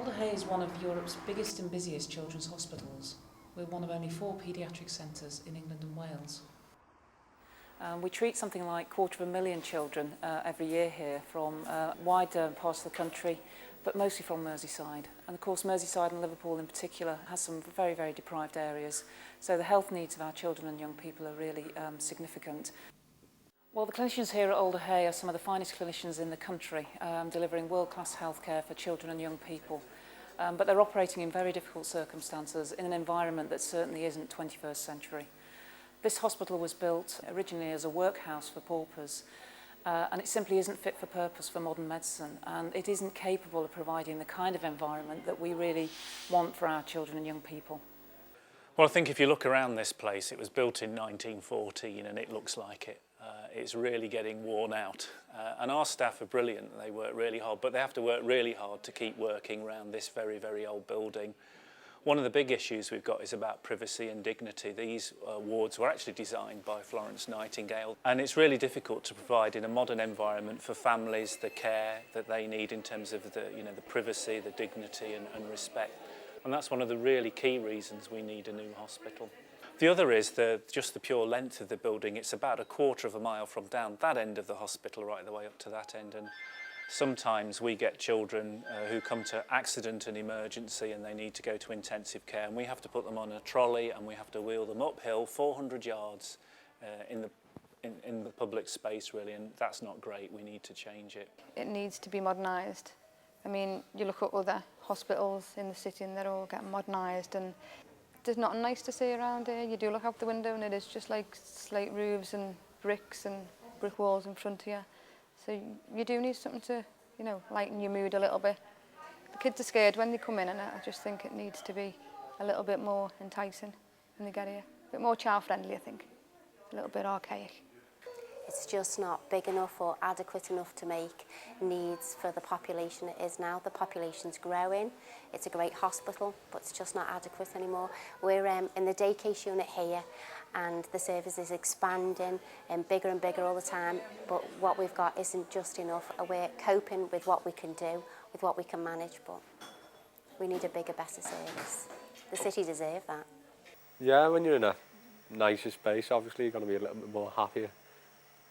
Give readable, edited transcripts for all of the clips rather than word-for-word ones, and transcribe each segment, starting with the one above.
Alder Hey is one of Europe's biggest and busiest children's hospitals. We're one of only 4 paediatric centres in England and Wales. We treat something like 250,000 children every year here from wider parts of the country, but mostly from Merseyside. And of course Merseyside and Liverpool in particular has some very, very deprived areas. So the health needs of our children and young people are really significant. Well, the clinicians here at Alder Hey are some of the finest clinicians in the country, delivering world-class healthcare for children and young people. But they're operating in very difficult circumstances in an environment that certainly isn't 21st century. This hospital was built originally as a workhouse for paupers, and it simply isn't fit for purpose for modern medicine, and it isn't capable of providing the kind of environment that we really want for our children and young people. Well, I think if you look around this place, it was built in 1914 and it looks like it. It's really getting worn out. And our staff are brilliant, they work really hard, but they have to work really hard to keep working around this very, very old building. One of the big issues we've got is about privacy and dignity. These wards were actually designed by Florence Nightingale, and it's really difficult to provide in a modern environment for families the care that they need in terms of the privacy, the dignity and respect. And that's one of the really key reasons we need a new hospital. The other is just the pure length of the building. It's about a quarter of a mile from down that end of the hospital right the way up to that end. And sometimes we get children who come to accident and emergency and they need to go to intensive care, and we have to put them on a trolley and we have to wheel them uphill 400 yards in the public space really, and that's not great. We need to change it. It needs to be modernised. I mean, you look at other hospitals in the city and they're all getting modernised, and there's nothing nice to see around here. You do look out the window and it is just like slate roofs and bricks and brick walls in front of you. So you do need something to, lighten your mood a little bit. The kids are scared when they come in, and I just think it needs to be a little bit more enticing when they get here. A bit more child-friendly, I think. A little bit archaic. It's just not big enough or adequate enough to make needs for the population it is now. The population's growing. It's a great hospital, but it's just not adequate anymore. We're in the day case unit here, and the service is expanding and bigger all the time, but what we've got isn't just enough. We're coping with what we can do, with what we can manage, but we need a bigger, better service. The city deserves that. Yeah, when you're in a nicer space, obviously you're going to be a little bit more happier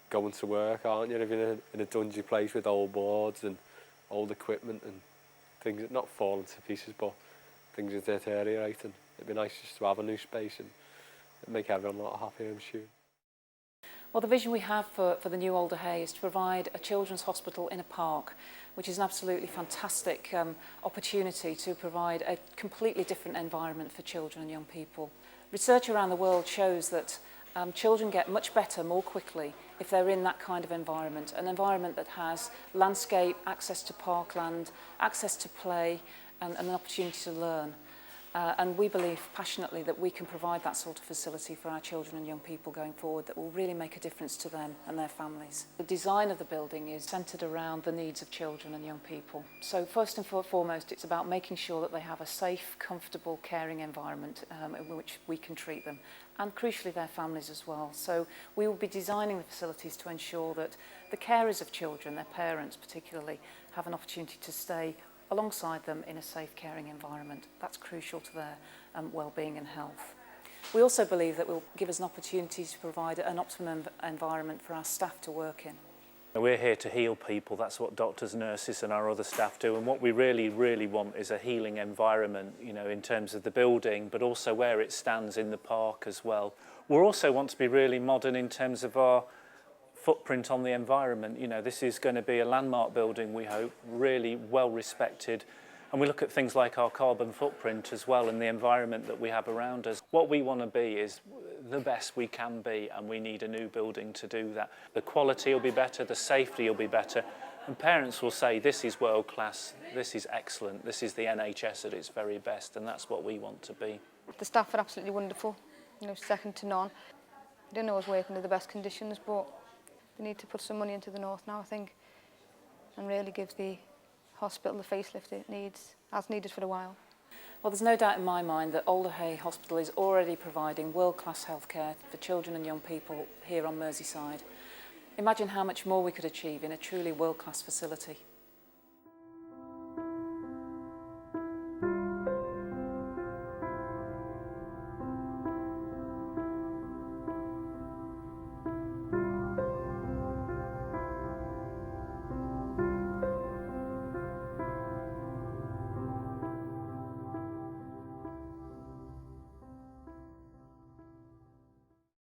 going to work, aren't you? If you're in a dungy place with old boards and old equipment and things that not falling to pieces, but things that deteriorate, and it'd be nice just to have a new space and it'd make everyone a lot happier, I'm sure. Well, the vision we have for the new Alder Hey is to provide a children's hospital in a park, which is an absolutely fantastic opportunity to provide a completely different environment for children and young people. Research around the world shows that children get much better more quickly if they're in that kind of environment, an environment that has landscape, access to parkland, access to play and an opportunity to learn. And we believe passionately that we can provide that sort of facility for our children and young people going forward that will really make a difference to them and their families. The design of the building is centred around the needs of children and young people. So first and foremost, it's about making sure that they have a safe, comfortable, caring environment in which we can treat them, and crucially their families as well. So we will be designing the facilities to ensure that the carers of children, their parents particularly, have an opportunity to stay alongside them in a safe, caring environment. That's crucial to their well-being and health. We also believe that will give us an opportunity to provide an optimum environment for our staff to work in. We're here to heal people. That's what doctors, nurses and our other staff do, and what we really, really want is a healing environment, in terms of the building, but also where it stands in the park as well. We also want to be really modern in terms of our footprint on the environment. This is going to be a landmark building, we hope, really well respected, and we look at things like our carbon footprint as well and the environment that we have around us. What we want to be is the best we can be, and we need a new building to do that. The quality will be better, the safety will be better, and parents will say this is world class, this is excellent, this is the NHS at its very best, and that's what we want to be. The staff are absolutely wonderful, second to none. I didn't always work under the best conditions, but we need to put some money into the north now, I think, and really give the hospital the facelift it needs, as needed for a while. Well, there's no doubt in my mind that Alder Hey Hospital is already providing world-class healthcare for children and young people here on Merseyside. Imagine how much more we could achieve in a truly world-class facility.